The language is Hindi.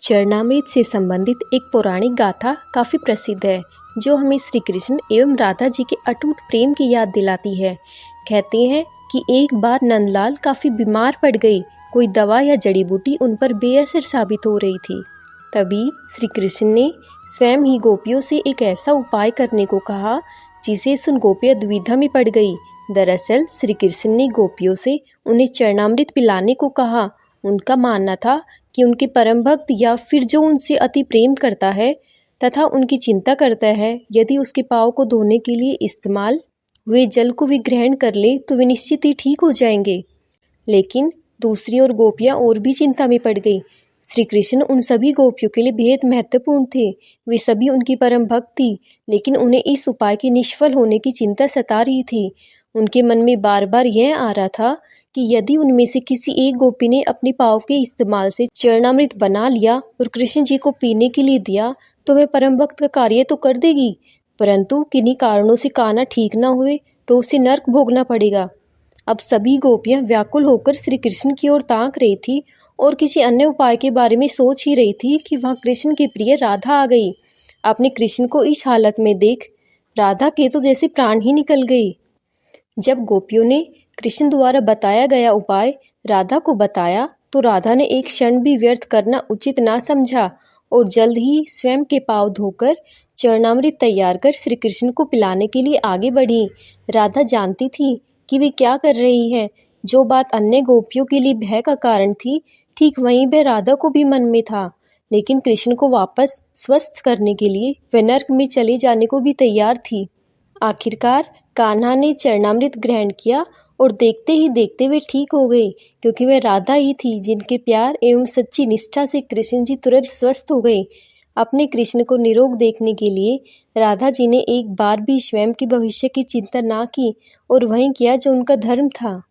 चरणामृत से संबंधित एक पौराणिक गाथा काफ़ी प्रसिद्ध है जो हमें श्री कृष्ण एवं राधा जी के अटूट प्रेम की याद दिलाती है। कहते हैं कि एक बार नंदलाल काफ़ी बीमार पड़ गई। कोई दवा या जड़ी बूटी उन पर बेअसर साबित हो रही थी। तभी श्री कृष्ण ने स्वयं ही गोपियों से एक ऐसा उपाय करने को कहा जिसे सुन गोपियाँ दुविधा में पड़ गई। दरअसल श्री कृष्ण ने गोपियों से उन्हें चरणामृत पिलाने को कहा। उनका मानना था कि उनके परम भक्त या फिर जो उनसे अति प्रेम करता है तथा उनकी चिंता करता है, यदि उसके पाँव को धोने के लिए इस्तेमाल हुए जल को वे ग्रहण कर ले तो वे निश्चित ही ठीक हो जाएंगे। लेकिन दूसरी ओर गोपियाँ और भी चिंता में पड़ गई। श्री कृष्ण उन सभी गोपियों के लिए बेहद महत्वपूर्ण थे। वे सभी उनकी परम भक्त थी, लेकिन उन्हें इस उपाय के निष्फल होने की चिंता सता रही थी। उनके मन में बार बार यह आ रहा था कि यदि उनमें से किसी एक गोपी ने अपने पाँव के इस्तेमाल से चरणामृत बना लिया और कृष्ण जी को पीने के लिए दिया तो वह परम भक्त का कार्य तो कर देगी, परंतु किन्हीं कारणों से काना ठीक न हुए तो उसे नर्क भोगना पड़ेगा। अब सभी गोपियां व्याकुल होकर श्री कृष्ण की ओर ताक रही थी और किसी अन्य उपाय के बारे में सोच ही रही थी कि वहाँ कृष्ण की प्रिय राधा आ गई। अपने कृष्ण को इस हालत में देख राधा के तो जैसे प्राण ही निकल गई। जब गोपियों ने कृष्ण द्वारा बताया गया उपाय राधा को बताया तो राधा ने एक क्षण भी व्यर्थ करना उचित ना समझा और जल्द ही स्वयं के पाँव धोकर चरणामृत तैयार कर श्री कृष्ण को पिलाने के लिए आगे बढ़ी। राधा जानती थी कि वे क्या कर रही है। जो बात अन्य गोपियों के लिए भय का कारण थी, ठीक वहीं भय राधा को भी मन में था। लेकिन कृष्ण को वापस स्वस्थ करने के लिए वह नर्क में चले जाने को भी तैयार थी। आखिरकार कान्हा ने चरणामृत ग्रहण किया और देखते ही देखते वे ठीक हो गई, क्योंकि वह राधा ही थी जिनके प्यार एवं सच्ची निष्ठा से कृष्ण जी तुरंत स्वस्थ हो गए। अपने कृष्ण को निरोग देखने के लिए राधा जी ने एक बार भी स्वयं के भविष्य की चिंता ना की और वही किया जो उनका धर्म था।